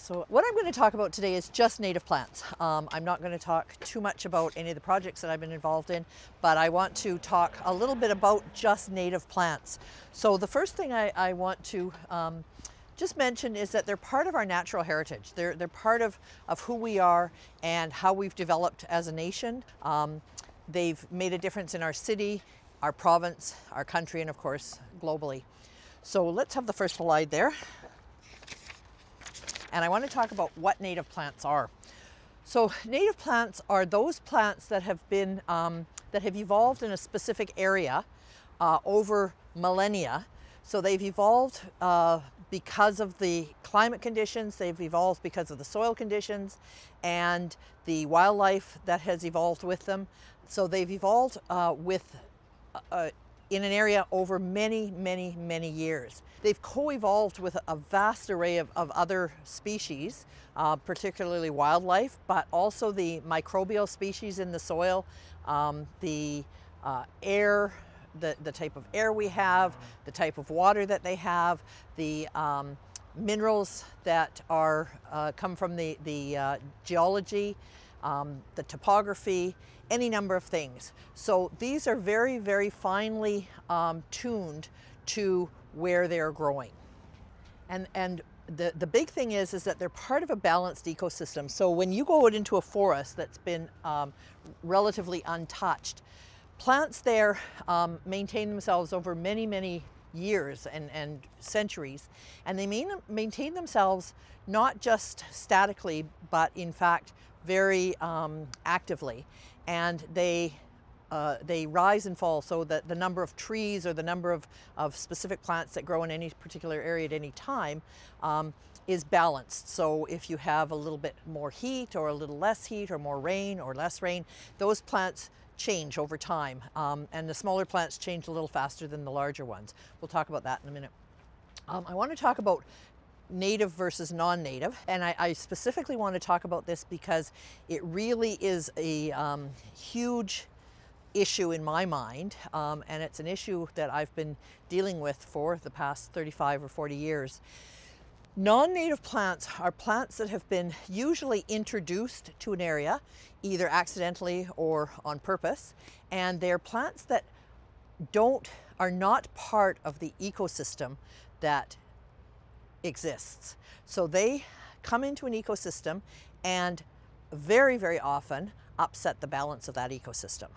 So what I'm going to talk about today is just native plants. I'm not going to talk too much about any of the projects that I've been involved in, but I want to talk a little bit about just native plants. So the first thing I want to just mention is that they're part of our natural heritage. They're part of who we are and how we've developed as a nation. They've made a difference in our city, our province, our country, and of course, globally. So let's have the first slide there. And I want to talk about what native plants are. So native plants are those plants that have been that have evolved in a specific area over millennia. So they've evolved because of the climate conditions, they've evolved because of the soil conditions and the wildlife that has evolved with them. So they've evolved in an area over many, many, many years. They've co-evolved with a vast array of other species, particularly wildlife, but also the microbial species in the soil, the air, the type of air we have, the type of water that they have, the minerals that are come from the geology, the topography, any number of things. So these are very, very finely tuned to where they're growing. And the big thing is that they're part of a balanced ecosystem. So when you go out into a forest that's been relatively untouched, plants there maintain themselves over many, many years and centuries, and they maintain themselves not just statically, but in fact very actively, and they rise and fall, so that the number of trees or the number of specific plants that grow in any particular area at any time is balanced. So if you have a little bit more heat or a little less heat or more rain or less rain, those plants change over time, and the smaller plants change a little faster than the larger ones. We'll talk about that in a minute. I want to talk about native versus non-native, and I specifically want to talk about this because it really is a huge issue in my mind, and it's an issue that I've been dealing with for the past 35 or 40 years. Non-native plants are plants that have been usually introduced to an area, either accidentally or on purpose, and they're plants that are not part of the ecosystem that exists. So they come into an ecosystem and very, very often upset the balance of that ecosystem.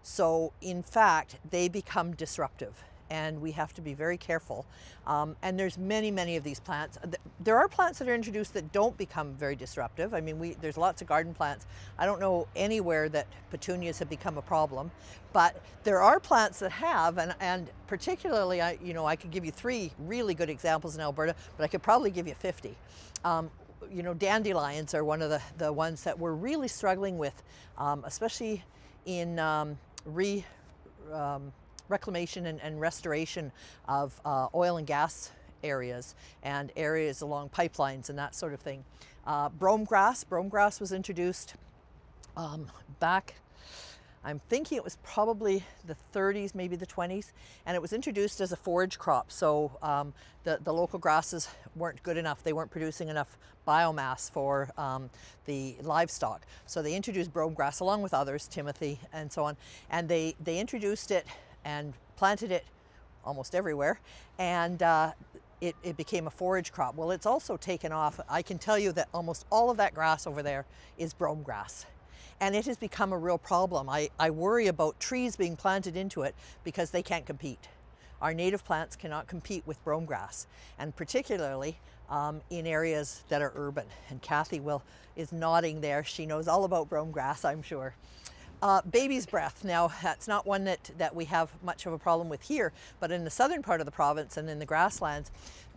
So in fact, they become disruptive, and we have to be very careful. And there's many, many of these plants. There are plants that are introduced that don't become very disruptive. I mean, there's lots of garden plants. I don't know anywhere that petunias have become a problem, but there are plants that have, and particularly, I could give you 3 really good examples in Alberta, but I could probably give you 50. Dandelions are one of the ones that we're really struggling with, especially in reclamation and restoration of oil and gas areas and areas along pipelines and that sort of thing. Brome grass was introduced back, I'm thinking it was probably the 30s, maybe the 20s, and it was introduced as a forage crop. So the local grasses weren't good enough. They weren't producing enough biomass for the livestock. So they introduced brome grass along with others, timothy and so on, and they introduced it and planted it almost everywhere, and it became a forage crop. Well, it's also taken off. I can tell you that almost all of that grass over there is brome grass, and it has become a real problem. I worry about trees being planted into it because they can't compete. Our native plants cannot compete with brome grass, and particularly in areas that are urban. And Kathy is nodding there. She knows all about brome grass, I'm sure. Baby's breath. Now, that's not one that we have much of a problem with here, but in the southern part of the province and in the grasslands,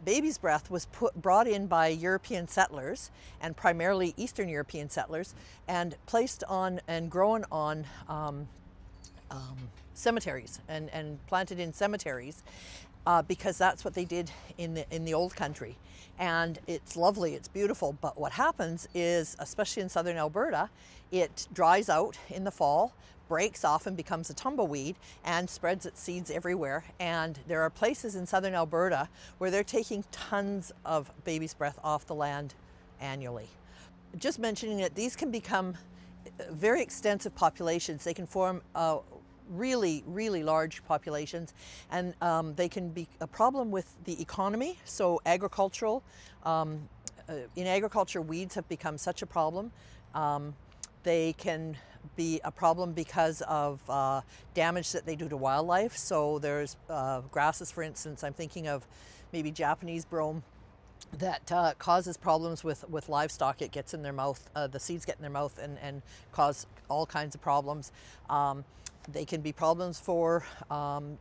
baby's breath was brought in by European settlers, and primarily Eastern European settlers, and placed on and grown on cemeteries and planted in cemeteries, because that's what they did in the old country. And it's lovely, it's beautiful, but what happens is, especially in southern Alberta, it dries out in the fall, breaks off and becomes a tumbleweed and spreads its seeds everywhere. And there are places in southern Alberta where they're taking tons of baby's breath off the land annually. Just mentioning that these can become very extensive populations. They can form really, really large populations, and they can be a problem with the economy. So agricultural, in agriculture, weeds have become such a problem. They can be a problem because of damage that they do to wildlife. So there's grasses, for instance, I'm thinking of maybe Japanese brome, that causes problems with livestock. It gets in their mouth, the seeds get in their mouth and cause all kinds of problems. They can be problems for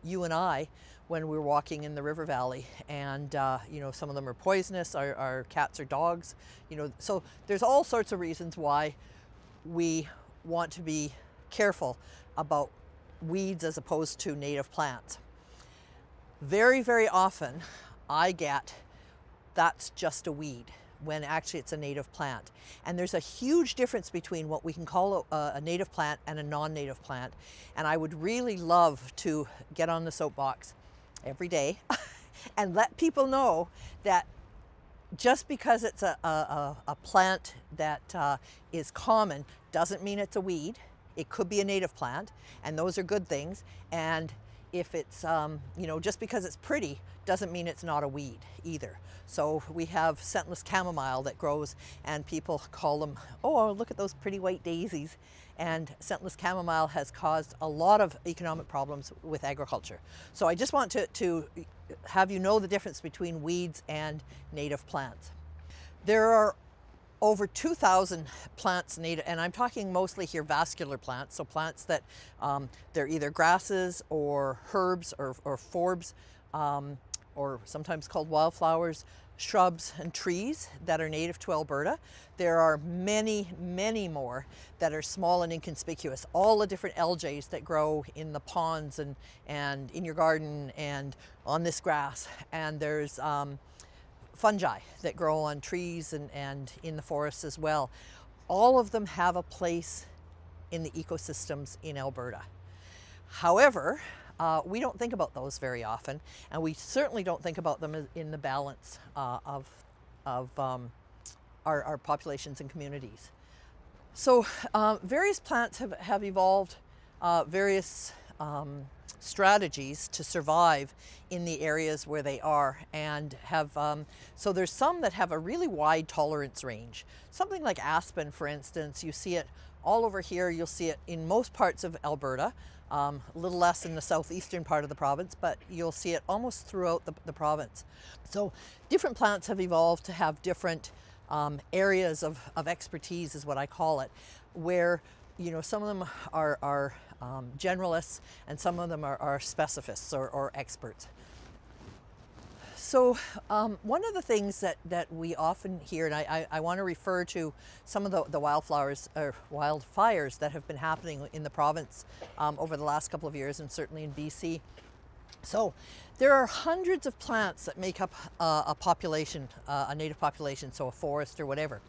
you and I when we're walking in the river valley, and you know, some of them are poisonous, our cats or dogs, you know, so there's all sorts of reasons why we want to be careful about weeds as opposed to native plants. Very, very often I get, that's just a weed, when actually it's a native plant. And there's a huge difference between what we can call a native plant and a non-native plant. And I would really love to get on the soapbox every day and let people know that just because it's a plant that is common doesn't mean it's a weed. It could be a native plant, and those are good things. And if it's, you know, just because it's pretty doesn't mean it's not a weed either. So we have scentless chamomile that grows, and people call them, oh, look at those pretty white daisies. And scentless chamomile has caused a lot of economic problems with agriculture. So I just want to have you know the difference between weeds and native plants. There are over 2,000 plants native, and I'm talking mostly here vascular plants, so plants that they're either grasses or herbs or forbs, or sometimes called wildflowers, shrubs and trees that are native to Alberta. There are many, many more that are small and inconspicuous. All the different algae that grow in the ponds and in your garden and on this grass. And there's fungi that grow on trees and in the forests as well. All of them have a place in the ecosystems in Alberta. However, we don't think about those very often, and we certainly don't think about them in the balance of our populations and communities. So various plants have evolved various strategies to survive in the areas where they are, and have so there's some that have a really wide tolerance range. Something like aspen, for instance, you see it all over here. You'll see it in most parts of Alberta, a little less in the southeastern part of the province, but you'll see it almost throughout the province. So different plants have evolved to have different areas of expertise, is what I call it, where, you know, some of them are generalists and some of them are specifists or experts. So one of the things that we often hear, and I want to refer to some of the wildfires that have been happening in the province over the last couple of years, and certainly in BC. So there are hundreds of plants that make up a population, a native population, so a forest or whatever.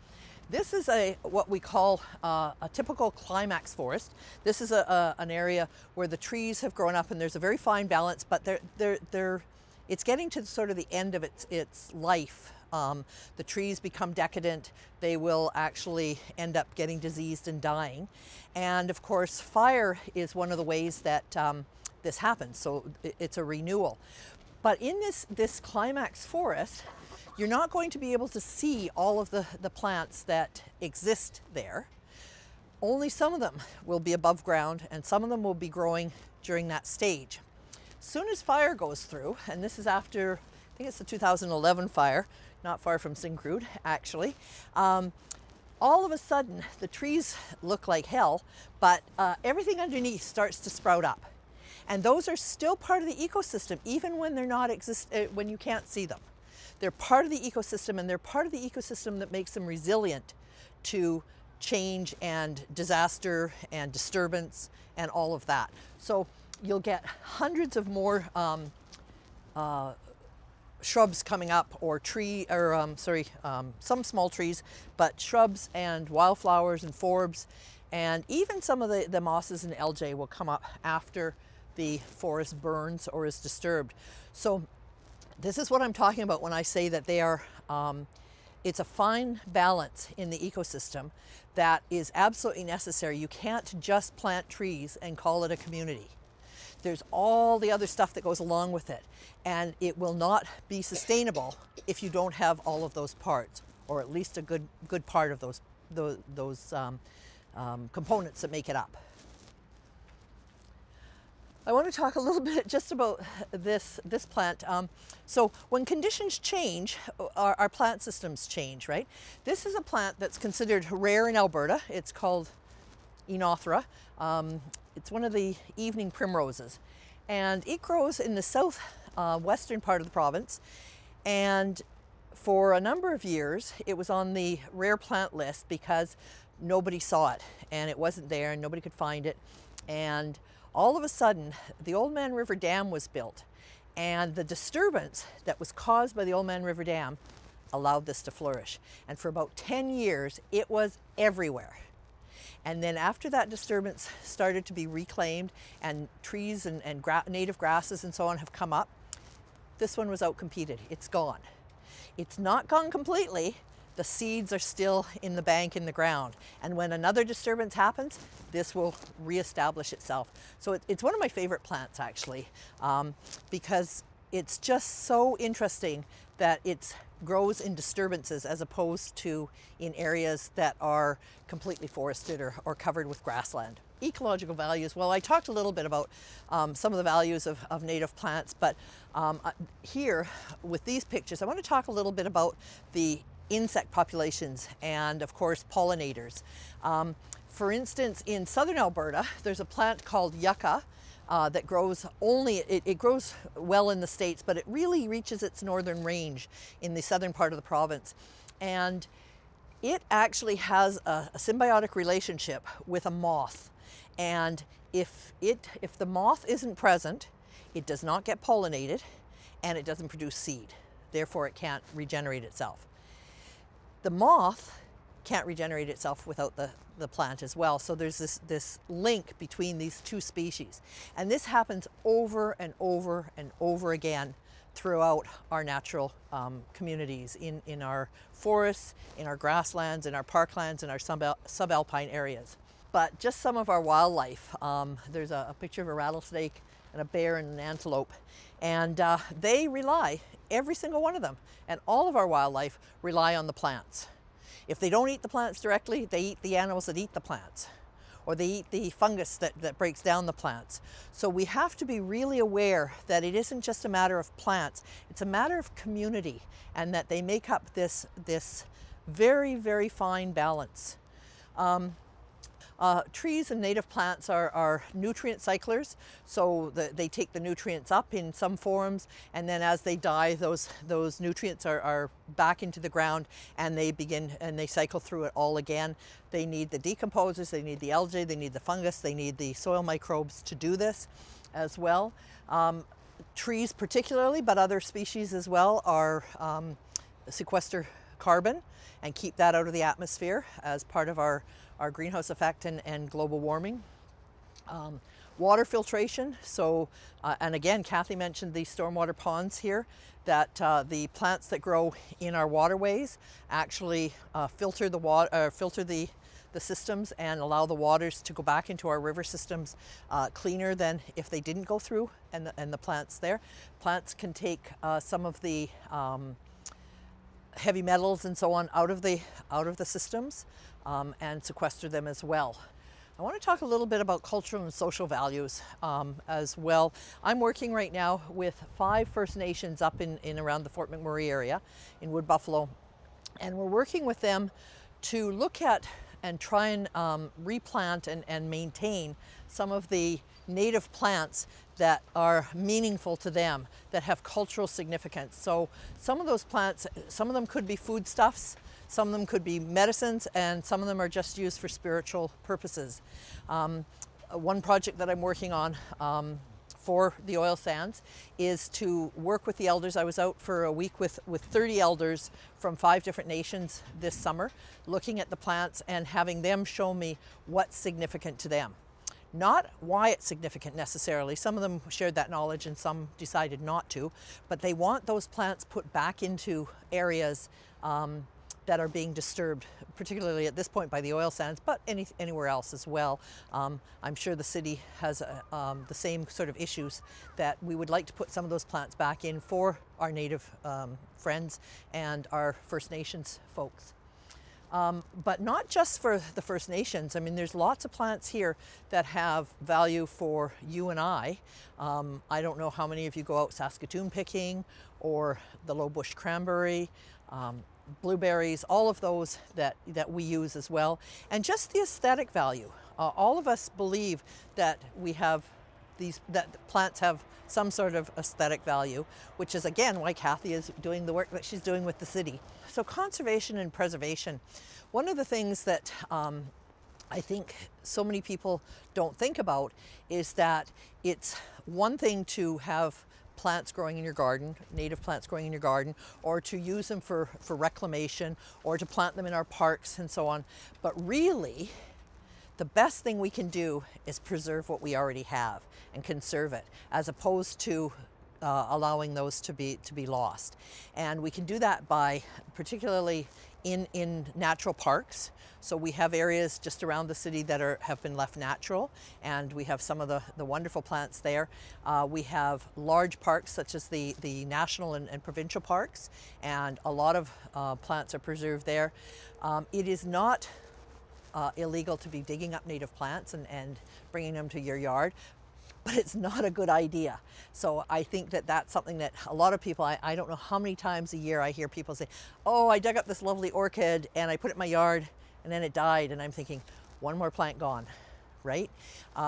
This is what we call a typical climax forest. This is an area where the trees have grown up and there's a very fine balance, but it's getting to sort of the end of its life. The trees become decadent. They will actually end up getting diseased and dying. And of course, fire is one of the ways that this happens. So it's a renewal. But in this climax forest, you're not going to be able to see all of the plants that exist there. Only some of them will be above ground, and some of them will be growing during that stage. As soon as fire goes through, and this is after, I think it's the 2011 fire, not far from Syncrude actually, all of a sudden the trees look like hell, but everything underneath starts to sprout up. And those are still part of the ecosystem, even when they're not when you can't see them. They're part of the ecosystem, and they're part of the ecosystem that makes them resilient to change and disaster and disturbance and all of that. So you'll get hundreds of more shrubs coming up, or some small trees, but shrubs and wildflowers and forbs, and even some of the mosses and algae will come up after the forest burns or is disturbed. So this is what I'm talking about when I say that they are It's a fine balance in the ecosystem that is absolutely necessary. You can't just plant trees and call it a community. There's all the other stuff that goes along with it, and it will not be sustainable if you don't have all of those parts, or at least a good part of those components that make it up. I want to talk a little bit just about this plant. So when conditions change, our plant systems change, right? This is a plant that's considered rare in Alberta. It's called Enothera. It's one of the evening primroses, and it grows in the south western part of the province. And for a number of years, it was on the rare plant list because nobody saw it, and it wasn't there, and nobody could find it. And all of a sudden, the Oldman River Dam was built, and the disturbance that was caused by the Oldman River Dam allowed this to flourish. And for about 10 years, it was everywhere. And then after that disturbance started to be reclaimed, and trees and native grasses and so on have come up, this one was outcompeted. It's gone. It's not gone completely. The seeds are still in the bank in the ground. And when another disturbance happens, this will reestablish itself. So it's one of my favorite plants, actually, because it's just so interesting that it grows in disturbances as opposed to in areas that are completely forested or covered with grassland. Ecological values, well, I talked a little bit about some of the values of native plants, but here with these pictures, I want to talk a little bit about the insect populations and, of course, pollinators. For instance, in southern Alberta, there's a plant called yucca that grows it grows well in the States, but it really reaches its northern range in the southern part of the province. And it actually has a symbiotic relationship with a moth. And if the moth isn't present, it does not get pollinated, and it doesn't produce seed. Therefore, it can't regenerate itself. The moth can't regenerate itself without the plant as well. So there's this link between these two species. And this happens over and over and over again throughout our natural communities, in our forests, in our grasslands, in our parklands, in our subalpine areas. But just some of our wildlife. There's a picture of a rattlesnake and a bear and an antelope. And they rely, every single one of them, and all of our wildlife rely on the plants. If they don't eat the plants directly, they eat the animals that eat the plants, or they eat the fungus that breaks down the plants. So we have to be really aware that it isn't just a matter of plants, it's a matter of community, and that they make up this very, very fine balance. Trees and native plants are nutrient cyclers, so they take the nutrients up in some forms, and then as they die, those nutrients are back into the ground, and they cycle through it all again. They need the decomposers, they need the algae, they need the fungus, they need the soil microbes to do this as well. Trees particularly, but other species as well, are sequester carbon and keep that out of the atmosphere as part of our greenhouse effect and global warming. Water filtration, so, and again, Kathy mentioned the stormwater ponds here, that the plants that grow in our waterways actually filter the water, filter the systems, and allow the waters to go back into our river systems cleaner than if they didn't go through, and the plants there. Plants can take some of the heavy metals and so on out of the systems and sequester them as well. I want to talk a little bit about cultural and social values as well. I'm working right now with 5 First Nations up in around the Fort McMurray area in Wood Buffalo, and we're working with them to look at and try and replant and maintain some of the native plants that are meaningful to them, that have cultural significance. So some of those plants, some of them could be foodstuffs, some of them could be medicines, and some of them are just used for spiritual purposes. One project that I'm working on for the oil sands is to work with the elders. I was out for a week with 30 elders from 5 different nations this summer, looking at the plants and having them show me what's significant to them. Not why it's significant necessarily. Some of them shared that knowledge and some decided not to, but they want those plants put back into areas that are being disturbed, particularly at this point by the oil sands, but anywhere else as well. I'm sure the city has the same sort of issues, that we would like to put some of those plants back in for our Native friends and our First Nations folks. But not just for the First Nations. I mean, there's lots of plants here that have value for you and I. I don't know how many of you go out Saskatoon picking, or the low bush cranberry, blueberries, all of those that we use as well. And just the aesthetic value. All of us believe that we have that plants have some sort of aesthetic value, which is again why Kathy is doing the work that she's doing with the city. So conservation and preservation. One of the things that I think so many people don't think about is that it's one thing to have plants growing in your garden, native plants growing in your garden, or to use them for reclamation, or to plant them in our parks and so on. But really, the best thing we can do is preserve what we already have and conserve it, as opposed to allowing those to be lost. And we can do that by, particularly in natural parks. So we have areas just around the city that have been left natural, and we have some of the wonderful plants there. We have large parks such as the national and provincial parks, and a lot of plants are preserved there. It is not illegal to be digging up native plants and bringing them to your yard, but it's not a good idea. So I think that that's something that a lot of people, I don't know how many times a year I hear people say, oh, I dug up this lovely orchid and I put it in my yard and then it died. And I'm thinking, one more plant gone, right?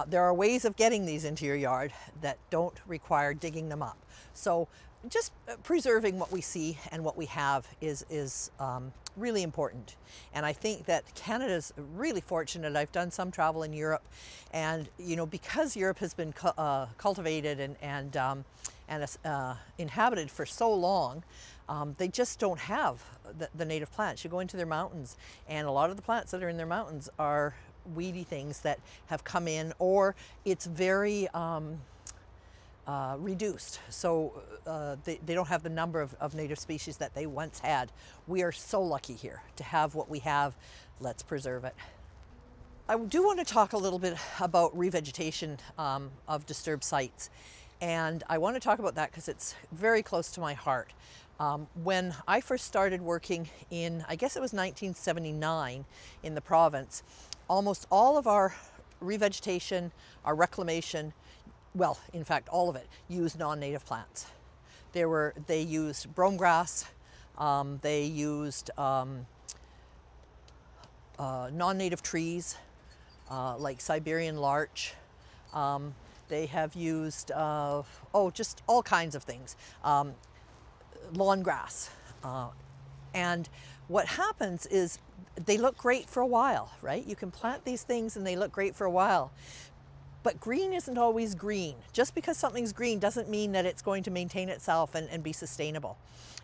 There are ways of getting these into your yard that don't require digging them up. So just preserving what we see and what we have is really important. And I think that Canada's really fortunate. I've done some travel in Europe, and you know, because Europe has been cultivated and inhabited for so long, they just don't have the native plants. You go into their mountains, and a lot of the plants that are in their mountains are weedy things that have come in, or it's very reduced. So they don't have the number of native species that they once had. We are so lucky here to have what we have. Let's preserve it. I do want to talk a little bit about revegetation of disturbed sites. And I want to talk about that because it's very close to my heart. When I first started working in, I guess it was 1979 in the province, almost all of our revegetation, our reclamation, well, in fact, all of it used non-native plants. They used brome grass, they used non-native trees like Siberian larch. They have used, just all kinds of things. Lawn grass. And what happens is they look great for a while, right? You can plant these things and they look great for a while. But green isn't always green. Just because something's green doesn't mean that it's going to maintain itself and be sustainable.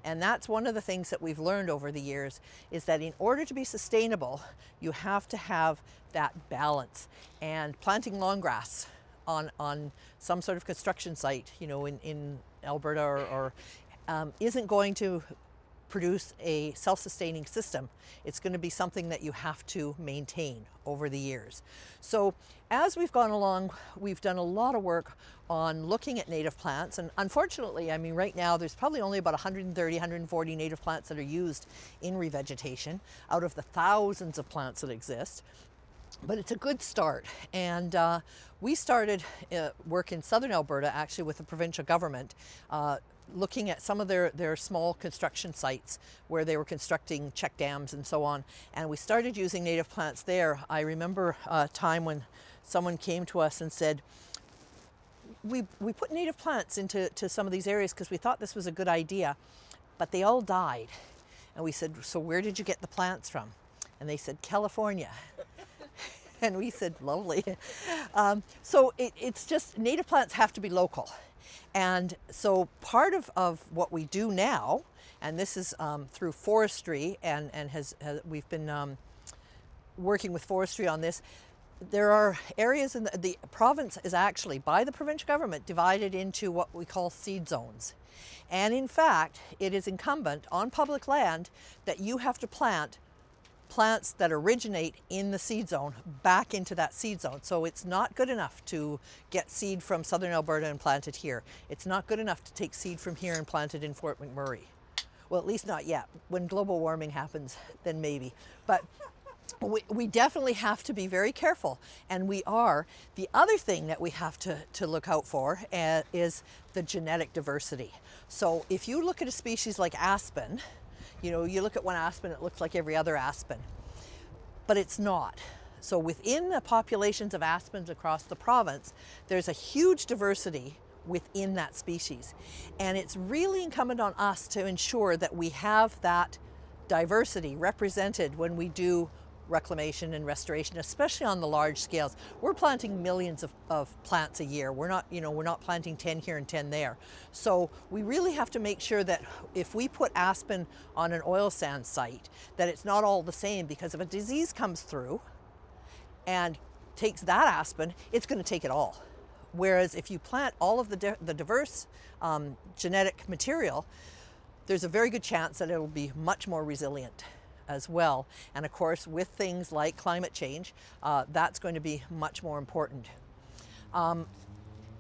And that's one of the things that we've learned over the years, is that in order to be sustainable, you have to have that balance. And planting lawn grass on some sort of construction site, you know, in Alberta or isn't going to produce a self-sustaining system. It's going to be something that you have to maintain over the years. So as we've gone along, we've done a lot of work on looking at native plants. And unfortunately, I mean, right now there's probably only about 130, 140 native plants that are used in revegetation out of the thousands of plants that exist. But it's a good start. And we started work in southern Alberta, actually, with the provincial government, looking at some of their small construction sites where they were constructing check dams and so on. And we started using native plants there. I remember a time when someone came to us and said, we put native plants into some of these areas because we thought this was a good idea, but they all died. And we said, so where did you get the plants from? And they said, California. And we said, lovely. So it's just, native plants have to be local. And so part of what we do now, and this is through forestry, and we've been working with forestry on this, There are areas in the province is actually, by the provincial government, divided into what we call seed zones. And in fact, it is incumbent on public land that you have to plant plants that originate in the seed zone back into that seed zone. So it's not good enough to get seed from southern Alberta and plant it here. It's not good enough to take seed from here and plant it in Fort McMurray. Well, at least not yet. When global warming happens, then maybe. But we definitely have to be very careful, and we are. The other thing that we have to look out for is the genetic diversity. So if you look at a species like aspen, you know, you look at one aspen, it looks like every other aspen, but it's not. So within the populations of aspens across the province, there's a huge diversity within that species. And it's really incumbent on us to ensure that we have that diversity represented when we do reclamation and restoration, especially on the large scales. We're planting millions of plants a year. We're not planting 10 here and 10 there. So we really have to make sure that if we put aspen on an oil sands site, that it's not all the same, because if a disease comes through and takes that aspen, it's going to take it all. Whereas if you plant all of the diverse genetic material, there's a very good chance that it will be much more resilient as well. And of course, with things like climate change, that's going to be much more important.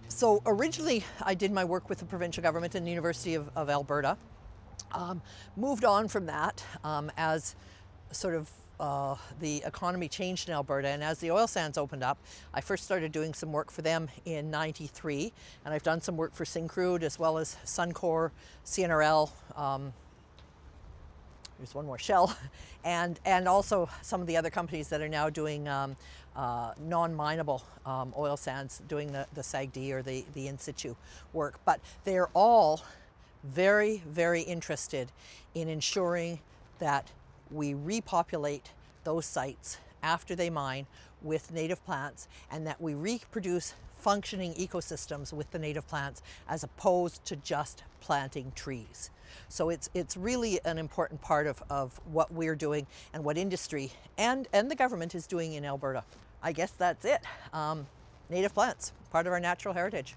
So originally, I did my work with the provincial government and the University of Alberta. Moved on from that as sort of the economy changed in Alberta, and as the oil sands opened up, I first started doing some work for them in '93, and I've done some work for Syncrude as well as Suncor, CNRL, there's one more, Shell, and also some of the other companies that are now doing non-mineable oil sands, doing the SAGD or the in situ work. But they're all very, very interested in ensuring that we repopulate those sites after they mine with native plants, and that we reproduce functioning ecosystems with the native plants as opposed to just planting trees. So it's really an important part of what we're doing and what industry and the government is doing in Alberta. I guess that's it. Native plants, part of our natural heritage.